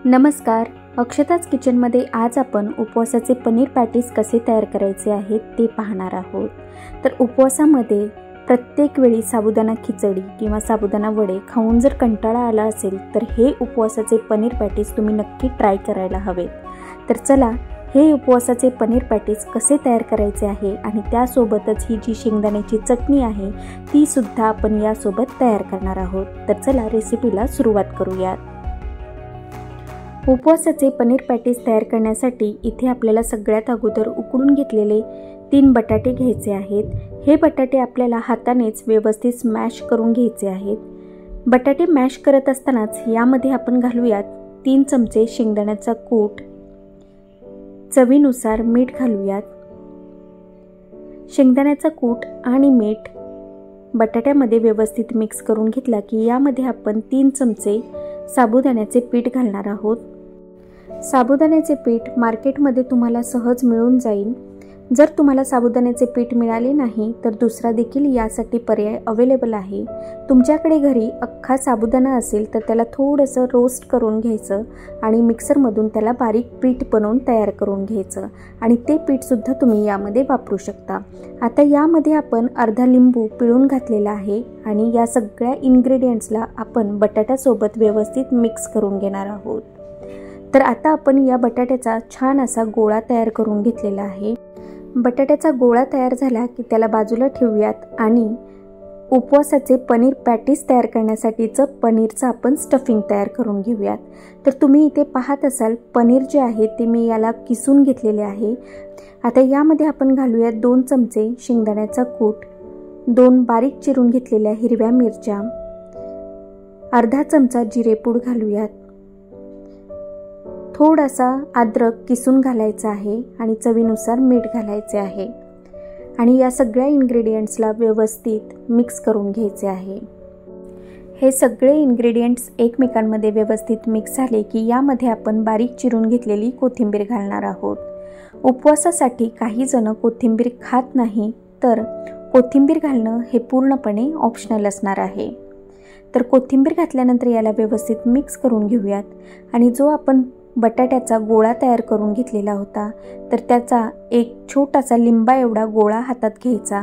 नमस्कार, अक्षताच किचनमध्ये आज आपण उपवासाचे पनीर पॅटीस कसे तयार करायचे आहेत ते पाहणार आहोत। तर उपवासामध्ये प्रत्येक वेळी साबुदाणा खिचडी किंवा साबुदाणा वडे खाऊन जर कंटाळा आला असेल तर हे उपवासाचे पनीर पॅटीस तुम्ही नक्की ट्राय करायला हवेत। तर चला हे उपवासाचे पनीर पॅटीस कसे तयार करायचे आहे आणि त्यासोबतच ही जी शेंगदाण्याची चटणी आहे ती सुद्धा आपण यासोबत तयार करणार आहोत। तर चला रेसिपीला सुरुवात करूयात। उपवासाचे पनीर पॅटीस तयार करण्यासाठी इथे आपल्याला सगळ्यात अगोदर उकडून घेतलेले 3 बटाटे घ्यायचे आहेत। हे बटाटे आपल्याला हातानेच व्यवस्थित स्मॅश करून घ्यायचे आहेत। बटाटे मॅश करत असतानाच यामध्ये आपण घालूयात 3 चमचे शेंगदाण्याचा कूट, चवीनुसार मीठ घालूयात। शेंगदाण्याचा कूट आणि मीठ बटाट्यामध्ये व्यवस्थित मिक्स करून घेतला की यामध्ये आपण 3 चमचे साबुदाण्याचे पीठ घालणार आहोत। साबुदाण्याचे पीठ मार्केटमध्ये तुम्हाला सहज मिळून जाईल। जर तुम्हाला साबुदाण्याचे पीठ मिळाले नाही तर दुसरा देखील यासाठी पर्याय अवेलेबल आहे। तुमच्याकडे घरी अख्खा साबुदाणा असेल तर त्याला थोडंसं रोस्ट करून घ्यायचं आणि मिक्सरमधून त्याला बारीक पीठ बनवून तयार करून घ्यायचं आणि ते पीठसुद्धा तुम्ही यामध्ये वापरू शकता। आता यामध्ये आपण अर्धा लिंबू पिळून घातलेला आहे आणि या सगळ्या इन्ग्रेडियंट्सला आपण बटाट्यासोबत व्यवस्थित मिक्स करून घेणार आहोत। तर आता आपण या बटाट्याचा छान असा गोळा तयार करून घेतलेला आहे। बटाट्याचा गोळा तयार झाला की त्याला बाजूला ठेवूयात आणि उपवासाचे पनीर पॅटीस तयार करण्यासाठीचं पनीरचं आपण स्टफिंग तयार करून घेऊयात। तर तुम्ही इथे पाहत असाल पनीर जे आहे ते मी याला किसून घेतलेले आहे। आता यामध्ये आपण घालूयात 2 चमचे शेंगदाण्याचा कूट, 2 बारीक चिरून घेतलेल्या हिरव्या मिरच्या, अर्धा चमचा जिरेपूड घालूयात, थोडासा अद्रक किसून घालायचा आहे आणि चवीनुसार मीठ घालायचे आहे आणि या सगळ्या इन्ग्रेडियंट्सला व्यवस्थित मिक्स करून घ्यायचे आहे। हे सगळे इन्ग्रेडियंट्स एकमेकांमध्ये व्यवस्थित मिक्स झाले की यामध्ये आपण बारीक चिरून घेतलेली कोथिंबीर घालणार आहोत। उपवासासाठी काही जण कोथिंबीर खात नाही तर कोथिंबीर घालणं हे पूर्णपणे ऑप्शनल असणार आहे। तर कोथिंबीर घातल्यानंतर याला व्यवस्थित मिक्स करून घेऊयात आणि जो आपण बटाट्याचा गोळा तयार करून घेतलेला होता तर त्याचा एक छोटासा लिंबा एवढा गोळा हातात घ्यायचा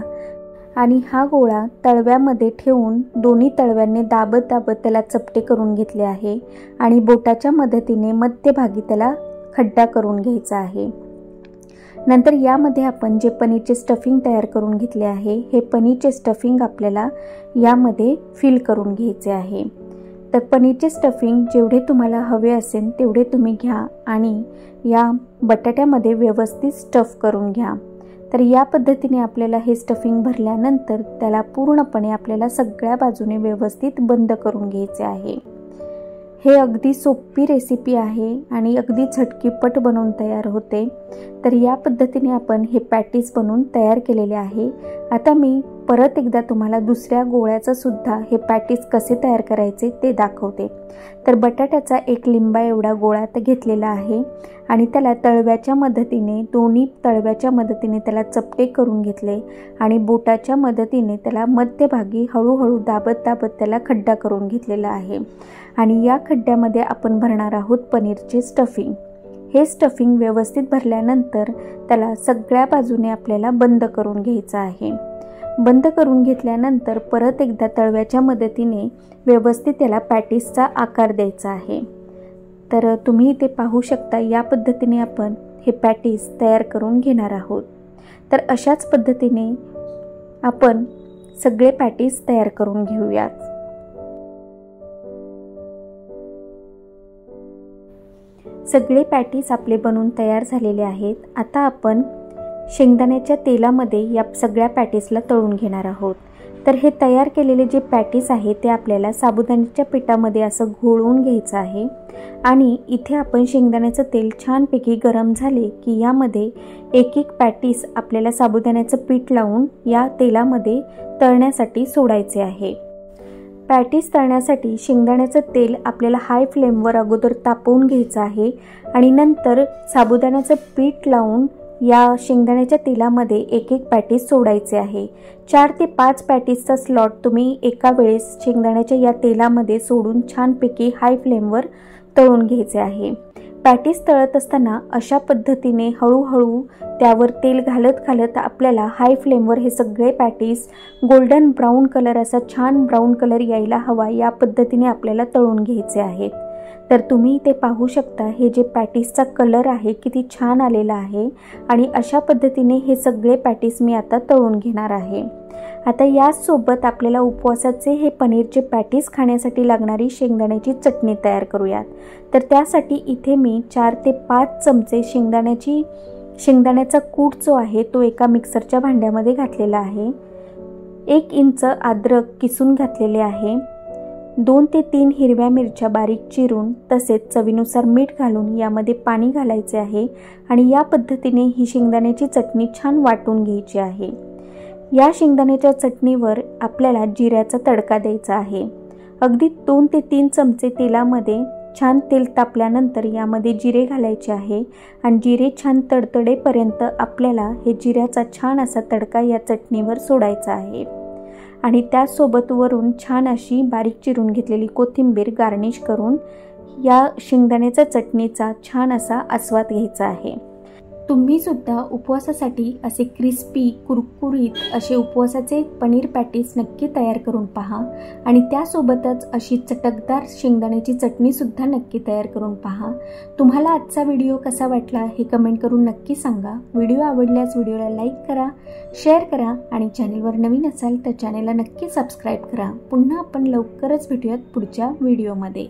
आणि हा गोळा तळव्यामध्ये ठेवून दोन्ही तळव्यांनी दाबत त्याला चपटे करून घेतले आहे आणि बोटाच्या मदतीने मध्यभागी त्याला खड्डा करून घ्यायचा आहे। नंतर यामध्ये आपण जे पनीरचे स्टफिंग तयार करून घेतले आहे हे पनीरचे स्टफिंग आपल्याला यामध्ये फिल करून घ्यायचे आहे। तर पनीरचे स्टफिंग जेवढे तुम्हाला हवे असेल तेवढे तुम्ही घ्या आणि या बटाट्यामध्ये व्यवस्थित स्टफ करून घ्या। तर या पद्धतीने आपल्याला हे स्टफिंग भरल्यानंतर त्याला पूर्णपणे आपल्याला सगळ्या बाजूने व्यवस्थित बंद करून घ्यायचे आहे। हे अगदी सोपी रेसिपी आहे आणि अगदी झटकीपट बनवून तयार होते। तर या पद्धतीने आपण हे पॅटीस बनवून तयार केलेले आहे। आता मी परत एकदा तुम्हाला दुसऱ्या गोळ्याचं सुद्धा हे पॅटीस कसे तयार करायचे ते दाखवते। तर बटाट्याचा एक लिंबा एवढा गोळा घेतलेला आहे आणि त्याला तळव्याच्या मदतीने दोन्ही तळव्याच्या मदतीने त्याला चपटे करून घेतले आणि बोटाच्या मदतीने त्याला मध्यभागी हळूहळू दाबत त्याला खड्डा करून घेतलेला आहे आणि या खड्ड्यामध्ये आपण भरणार आहोत पनीरचे स्टफिंग। हे स्टफिंग व्यवस्थित भरल्यानंतर त्याला सगळ्या बाजूने आपल्याला बंद करून घ्यायचं आहे। बंद करून घेतल्यानंतर परत एकदा तळव्याच्या मदतीने व्यवस्थित त्याला पॅटीसचा आकार द्यायचा आहे। तर तुम्ही इथे पाहू शकता या पद्धतीने आपण हे पॅटीस तयार करून घेणार आहोत। तर अशाच पद्धतीने आपण सगळे पॅटीस तयार करून घेऊयात। सगळे पॅटीस आपले बनवून तयार झालेले आहेत। आता आपण शेंगदाण्याच्या तेलामध्ये या सगळ्या पॅटीसला तळून घेणार आहोत। तर हे तयार केलेले जे पॅटीस आहे ते आपल्याला साबुदाण्याच्या पिठामध्ये असं घोळवून घ्यायचं आहे आणि इथे आपण शेंगदाण्याचं तेल छानपैकी गरम झाले की यामध्ये एक पॅटीस आपल्याला साबुदाण्याचं पीठ लावून या तेलामध्ये तळण्यासाठी सोडायचे आहे। पॅटीस तळण्यासाठी शेंगदाण्याचं तेल आपल्याला हाय फ्लेमवर अगोदर तापवून घ्यायचं आहे आणि नंतर साबुदाण्याचं पीठ लावून या शेंगदाण्याच्या तेलामध्ये एक पॅटीस सोडायचे आहे। 4 ते 5 पॅटीसचा स्लॉट तुम्ही एका वेळेस शेंगदाण्याच्या या तेलामध्ये सोडून छानपैकी हाय फ्लेमवर तळून घ्यायचे आहे। पॅटीस तळत असताना अशा पद्धतीने हळूहळू त्यावर तेल घालत घालत आपल्याला हाय फ्लेमवर हे सगळे पॅटीस गोल्डन ब्राऊन कलर, असा छान ब्राऊन कलर यायला हवा या पद्धतीने आपल्याला तळून घ्यायचे आहेत। तर तुम्ही इथे पाहू शकता हे जे पॅटीसचा कलर आहे किती छान आलेला आहे आणि अशा पद्धतीने हे सगळे पॅटीस मी आता तळून घेणार आहे। आता यासोबत आपल्याला उपवासाचे हे पनीरचे पॅटीस खाण्यासाठी लागणारी शेंगदाण्याची चटणी तयार करूयात। तर त्यासाठी इथे मी 4 ते 5 चमचे शेंगदाण्याचा कूट जो आहे तो एका मिक्सरच्या भांड्यामध्ये घातलेला आहे। 1 इंच अद्रक किसून घातलेले आहे। 2 ते 3 हिरव्या मिरच्या बारीक चिरून तसेच चवीनुसार मीठ घालून यामध्ये पाणी घालायचे आहे आणि या पद्धतीने ही शेंगदाण्याची चटणी छान वाटून घ्यायची आहे। या शेंगदाण्याच्या चटणीवर आपल्याला जिऱ्याचा तडका द्यायचा आहे। अगदी 2 ते 3 चमचे तेलामध्ये छान तेल तापल्यानंतर यामध्ये जिरे घालायचे आहे आणि जिरे छान तडतडेपर्यंत आपल्याला हे जिऱ्याचा छान असा तडका या चटणीवर सोडायचा आहे आणि त्यासोबत वरून छान अशी बारीक चिरून घेतलेली कोथिंबीर गार्निश करून या शेंगदाण्याच्या चटणीचा छान असा आस्वाद घ्यायचा आहे। तुम्ही सुद्धा उपवासासाठी असे क्रिस्पी कुरकुरीत असे उपवासाचे पनीर पॅटीस नक्की तयार करून पहा आणि त्यासोबतच अशी चटकदार शेंगदाण्याची चटणी सुद्धा नक्की तयार करून पहा। तुम्हाला आजचा व्हिडिओ कसा वाटला हे कमेंट करून नक्की सांगा। व्हिडिओ आवडल्यास व्हिडिओला लाईक करा, शेअर करा आणि चॅनेलवर नवीन असाल तर चॅनेलला नक्की सबस्क्राईब करा। पुन्हा आपण लवकरच भेटूयात पुढच्या व्हिडिओमध्ये।